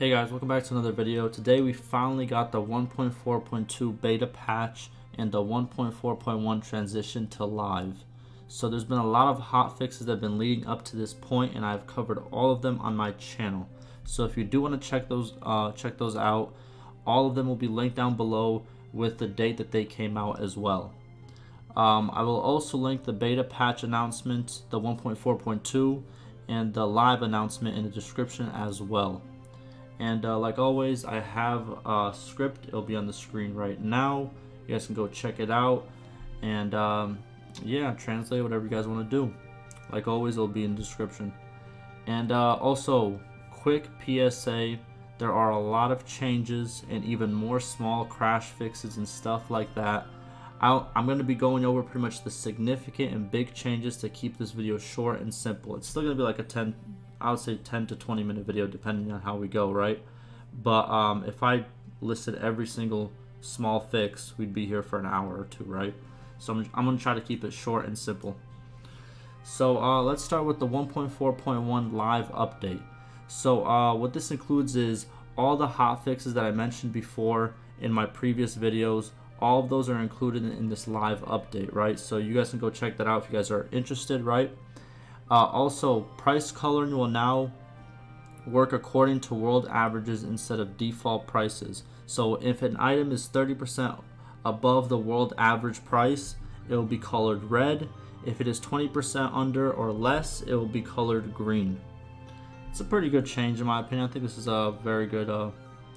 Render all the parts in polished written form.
Hey guys, welcome back to another video. Today we finally got the 1.4.2 beta patch and the 1.4.1 transition to live. So there's been a lot of hot fixes that have been leading up to this point, and I've covered all of them on my channel. So if you do want to check those out, all of them will be linked down below with the date that they came out as well. I will also link the beta patch announcement, the 1.4.2, and the live announcement in the description as well. And like always, I have a script. It'll be on the screen right now. You guys can go check it out and yeah, translate whatever you guys want to do. Like always, it'll be in the description. And also, quick PSA, there are a lot of changes and even more small crash fixes and stuff like that. I'm going to be going over pretty much the significant and big changes to keep this video short and simple. It's still going to be like a I would say 10 to 20 minute video depending on how we go, right? But if I listed every single small fix, we'd be here for an hour or two, right? So I'm going to try to keep it short and simple. So let's start with the 1.4.1 live update. So what this includes is all the hot fixes that I mentioned before in my previous videos. All of those are included in this live update, right? So you guys can go check that out if you guys are interested, right? Also, price coloring will now work according to world averages instead of default prices. So if an item is 30% above the world average price, it will be colored red. If it is 20% under or less, it will be colored green. It's a pretty good change in my opinion. I think this is a very good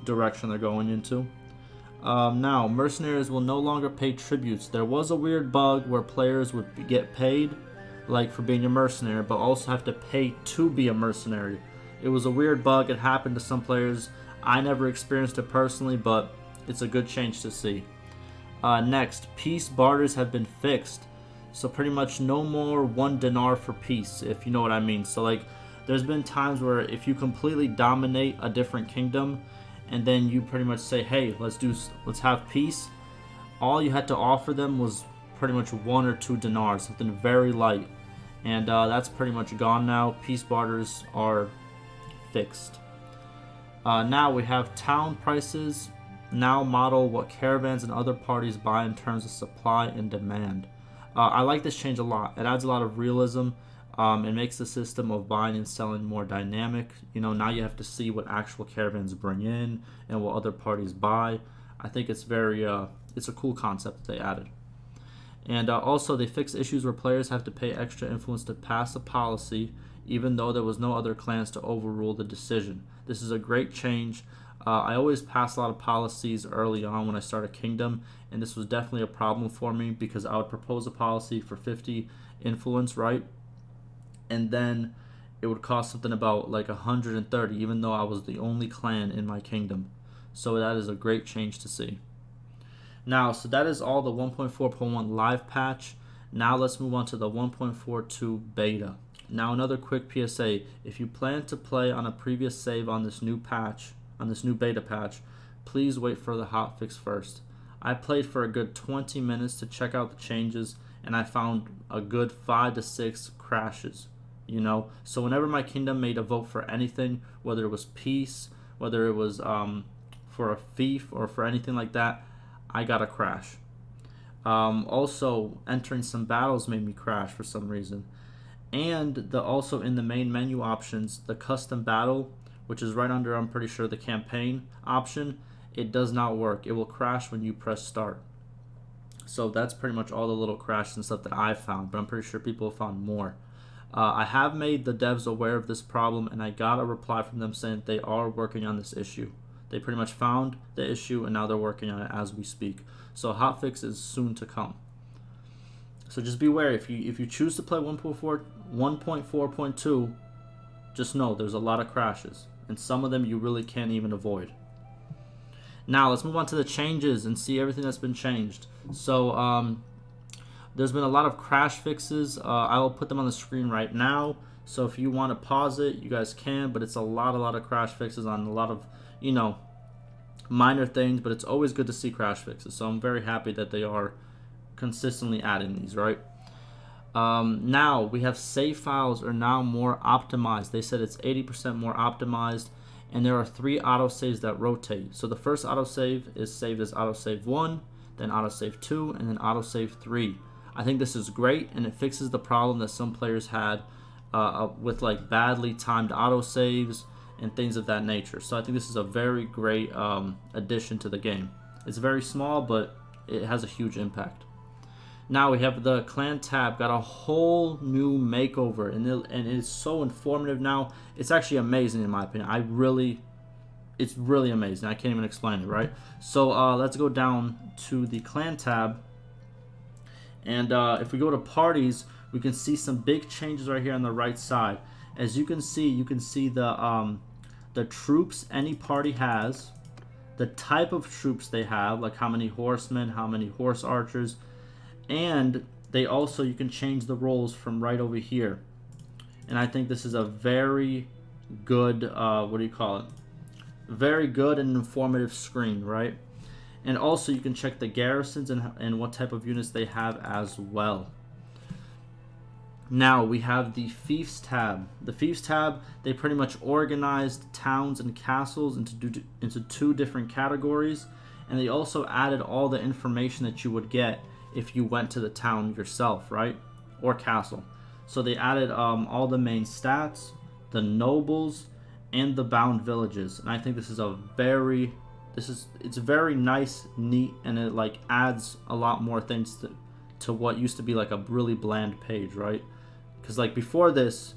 direction they're going into. Now, Mercenaries will no longer pay tributes. There was a weird bug where players would get paid like for being a mercenary, but also have to pay to be a mercenary. It was a weird bug. It happened to some players. I never experienced it personally, but it's a good change to see. Next, peace barters have been fixed. So pretty much no more 1 dinar for peace, if you know what I mean. So like, there's been times where if you completely dominate a different kingdom and then you pretty much say, hey, let's have peace, all you had to offer them was pretty much 1 or 2 dinars, something very light. And that's pretty much gone now. Peace barters are fixed. Now we have town prices now model what caravans and other parties buy in terms of supply and demand. I like this change a lot. It adds a lot of realism. It makes the system of buying and selling more dynamic. You know, now you have to see what actual caravans bring in and what other parties buy. I think it's very it's a cool concept that they added. And also, they fix issues where players have to pay extra influence to pass a policy, even though there was no other clans to overrule the decision. This is a great change. I always pass a lot of policies early on when I start a kingdom, and this was definitely a problem for me because I would propose a policy for 50 influence, right? And then it would cost something about like 130, even though I was the only clan in my kingdom. So that is a great change to see. Now, so that is all the 1.4.1 live patch. Now let's move on to the 1.42 beta. Now another quick PSA, if you plan to play on a previous save on this new patch, on this new beta patch, please wait for the hotfix first. I played for a good 20 minutes to check out the changes, and I found a good 5 to 6 crashes, you know? So whenever my kingdom made a vote for anything, whether it was peace, whether it was for a fief or for anything like that, I got a crash. Also, entering some battles made me crash for some reason. And also in the main menu options, the custom battle, which is right under, I'm pretty sure, the campaign option, it does not work. It will crash when you press start. So that's pretty much all the little crashes and stuff that I've found, but I'm pretty sure people have found more. I have made the devs aware of this problem, and I got a reply from them saying they are working on this issue. They pretty much found the issue and now they're working on it as we speak. So hotfix is soon to come. So just beware, if you choose to play 1.4.2, just know there's a lot of crashes, and some of them you really can't even avoid. Now let's move on to the changes and see everything that's been changed. So there's been a lot of crash fixes. I will put them on the screen right now. So if you want to pause it, you guys can, but it's a lot of crash fixes on a lot of, you know, minor things, but it's always good to see crash fixes. So I'm very happy that they are consistently adding these, right? Now we have save files are now more optimized. They said it's 80% more optimized, and there are 3 autosaves that rotate. So the first autosave is saved as autosave 1, then autosave 2, and then autosave 3. I think this is great, and it fixes the problem that some players had with like badly timed autosaves and things of that nature. So I think this is a very great addition to the game. It's very small, but it has a huge impact. Now we have the clan tab, got a whole new makeover, and it's so informative now. It's actually amazing in my opinion. It's really amazing. I can't even explain it, right? So let's go down to the clan tab, and if we go to parties, we can see some big changes right here on the right side. As you can see the troops any party has, the type of troops they have, like how many horsemen, how many horse archers, and they also, you can change the roles from right over here. And I think this is a very good, very good and informative screen, right? And also you can check the garrisons and what type of units they have as well. Now we have the Fiefs tab. The Fiefs tab, they pretty much organized towns and castles into 2 different categories, and they also added all the information that you would get if you went to the town yourself, right? Or castle. So they added all the main stats, the nobles, and the bound villages. And I think this is it's very nice, neat, and it like adds a lot more things to what used to be like a really bland page, right? Because like before this,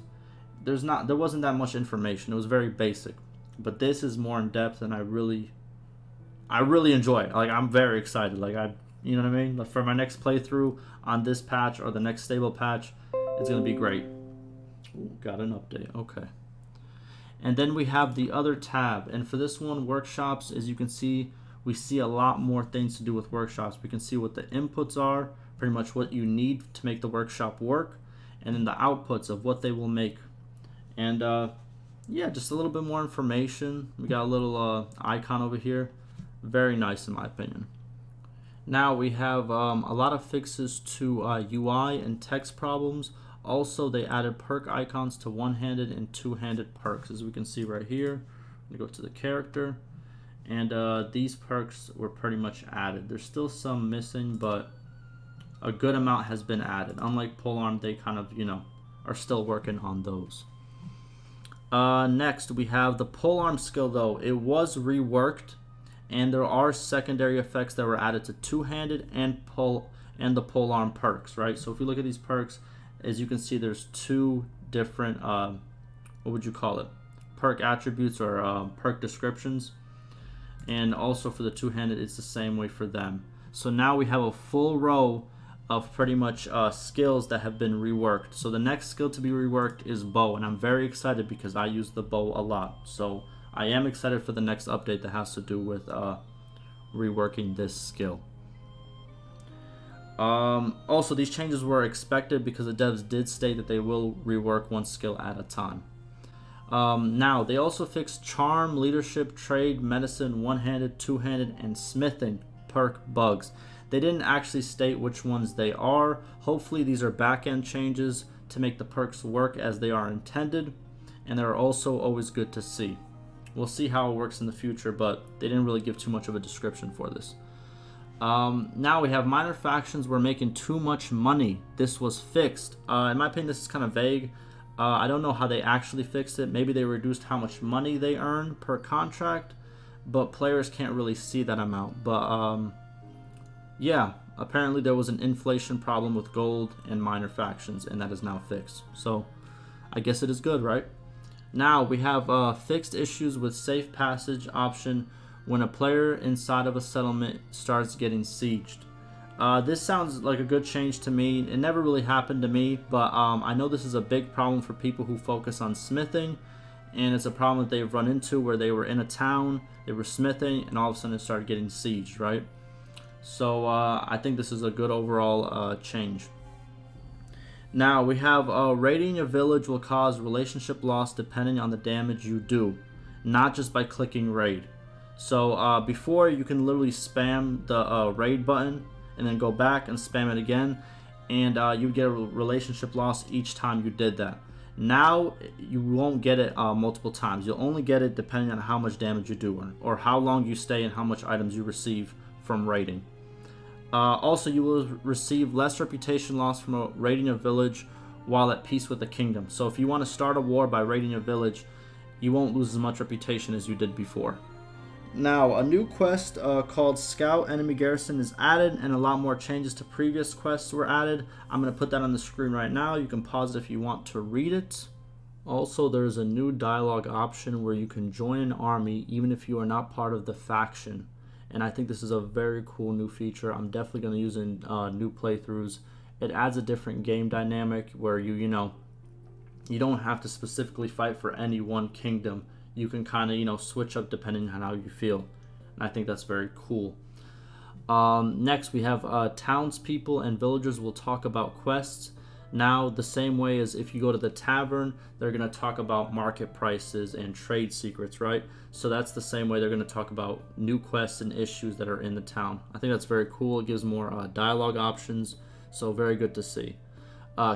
there wasn't that much information. It was very basic. But this is more in depth, and I really enjoy it. Like, I'm very excited. Like, you know what I mean? Like, for my next playthrough on this patch or the next stable patch, it's gonna be great. Ooh, got an update. Okay. And then we have the other tab, and for this one, workshops, as you can see, we see a lot more things to do with workshops. We can see what the inputs are, pretty much what you need to make the workshop work, and then the outputs of what they will make. And yeah, just a little bit more information. We got a little icon over here. Very nice in my opinion. Now we have a lot of fixes to UI and text problems. Also, they added perk icons to one-handed and two-handed perks, as we can see right here. I'm gonna go to the character, and these perks were pretty much added. There's still some missing, but a good amount has been added. Unlike Polearm, they kind of, are still working on those. Next, we have the Polearm Skill, though. It was reworked, and there are secondary effects that were added to two-handed and the Polearm perks, right? So if you look at these perks, as you can see, there's 2 different, what would you call it? Perk attributes or perk descriptions. And also for the two-handed, it's the same way for them. So now we have a full row of pretty much skills that have been reworked. So the next skill to be reworked is bow, and I'm very excited because I use the bow a lot. So I am excited for the next update that has to do with reworking this skill. Also, these changes were expected because the devs did state that they will rework one skill at a time. Now, they also fixed charm, leadership, trade, medicine, one-handed, two-handed, and smithing perk bugs. They didn't actually state which ones they are. Hopefully these are back-end changes to make the perks work as they are intended, and they're also always good to see. We'll see how it works in the future, but they didn't really give too much of a description for this. Now we have minor factions were making too much money. This was fixed. In my opinion, this is kind of vague. I don't know how they actually fixed it. Maybe they reduced how much money they earn per contract, but players can't really see that amount. But yeah, apparently there was an inflation problem with gold and minor factions, and that is now fixed. So I guess it is good, right? Now we have fixed issues with safe passage option when a player inside of a settlement starts getting sieged. This sounds like a good change to me. It never really happened to me, but I know this is a big problem for people who focus on smithing, and it's a problem that they've run into where they were in a town, they were smithing, and all of a sudden it started getting sieged, right? So I think this is a good overall change. Now we have raiding a village will cause relationship loss depending on the damage you do, not just by clicking raid. So before, you can literally spam the raid button and then go back and spam it again, and you get a relationship loss each time you did that. Now you won't get it multiple times. You'll only get it depending on how much damage you do or how long you stay and how much items you receive from raiding. Also, you will receive less reputation loss from raiding a village while at peace with the kingdom. So if you want to start a war by raiding a village, you won't lose as much reputation as you did before. Now, a new quest called Scout Enemy Garrison is added, and a lot more changes to previous quests were added. I'm going to put that on the screen right now. You can pause it if you want to read it. Also, there's a new dialogue option where you can join an army even if you are not part of the faction. And I think this is a very cool new feature. I'm definitely going to use it in new playthroughs. It adds a different game dynamic where you don't have to specifically fight for any one kingdom. You can kind of, switch up depending on how you feel. And I think that's very cool. Next, we have townspeople and villagers will talk about quests. Now, the same way as if you go to the tavern, they're going to talk about market prices and trade secrets, right? So that's the same way they're going to talk about new quests and issues that are in the town. I think that's very cool. It gives more dialogue options, so very good to see.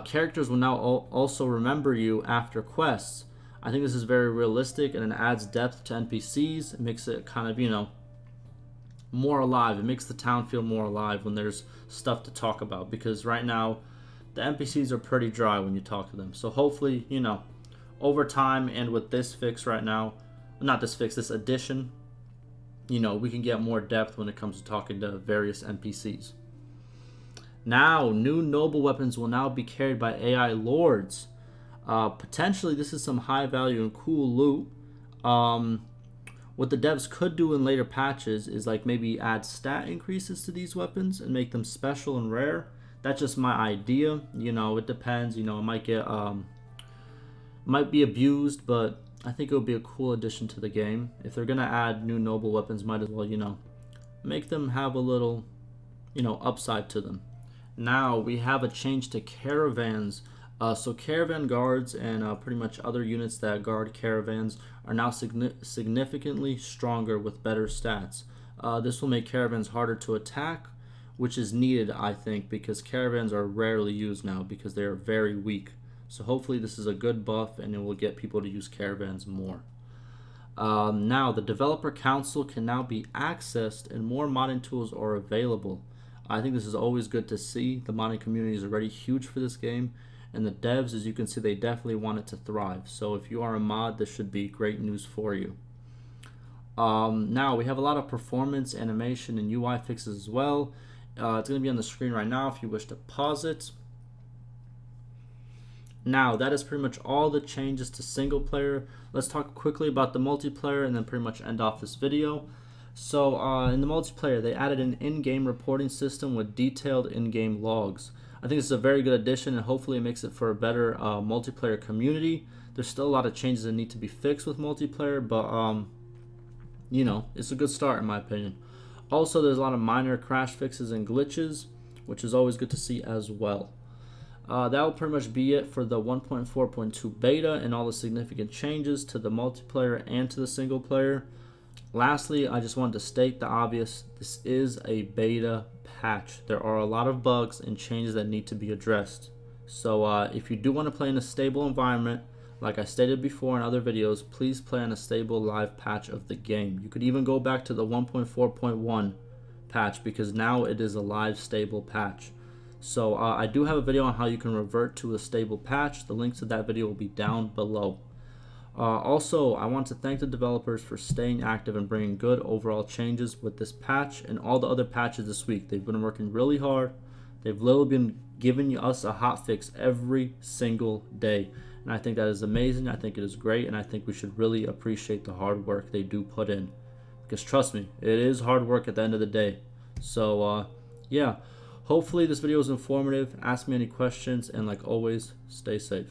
Characters will now also remember you after quests. I think this is very realistic, and it adds depth to NPCs. It makes it kind of, more alive. It makes the town feel more alive when there's stuff to talk about, because right now the NPCs are pretty dry when you talk to them. So hopefully, over time and with this fix right now, not this fix, this addition, we can get more depth when it comes to talking to various NPCs. Now, new noble weapons will now be carried by AI lords. Potentially, this is some high value and cool loot. What the devs could do in later patches is like maybe add stat increases to these weapons and make them special and rare. That's just my idea. It depends. It might get might be abused, but I think it would be a cool addition to the game. If they're gonna add new noble weapons, might as well make them have a little upside to them. Now we have a change to caravans. So caravan guards and pretty much other units that guard caravans are now significantly stronger with better stats. This will make caravans harder to attack, which is needed, I think, because caravans are rarely used now because they are very weak. So hopefully this is a good buff and it will get people to use caravans more. Now the developer council can now be accessed and more modding tools are available. I think this is always good to see. The modding community is already huge for this game, and the devs, as you can see, they definitely want it to thrive. So if you are a mod, this should be great news for you. Now we have a lot of performance, animation, and UI fixes as well. It's going to be on the screen right now if you wish to pause it. Now that is pretty much all the changes to single player. Let's talk quickly about the multiplayer and then pretty much end off this video. So in the multiplayer, they added an in-game reporting system with detailed in-game logs. I think this is a very good addition, and hopefully it makes it for a better multiplayer community. There's still a lot of changes that need to be fixed with multiplayer, but it's a good start in my opinion. Also, there's a lot of minor crash fixes and glitches, which is always good to see as well. That will pretty much be it for the 1.4.2 beta and all the significant changes to the multiplayer and to the single player. Lastly, I just wanted to state the obvious. This is a beta patch. There are a lot of bugs and changes that need to be addressed. So if you do want to play in a stable environment, like I stated before in other videos, please play on a stable live patch of the game. You could even go back to the 1.4.1 patch because now it is a live stable patch. So I do have a video on how you can revert to a stable patch. The link to that video will be down below. Also, I want to thank the developers for staying active and bringing good overall changes with this patch and all the other patches this week. They've been working really hard. They've literally been giving us a hot fix every single day. And I think that is amazing. I think it is great. And I think we should really appreciate the hard work they do put in. Because trust me, it is hard work at the end of the day. So, yeah. Hopefully this video was informative. Ask me any questions. And like always, stay safe.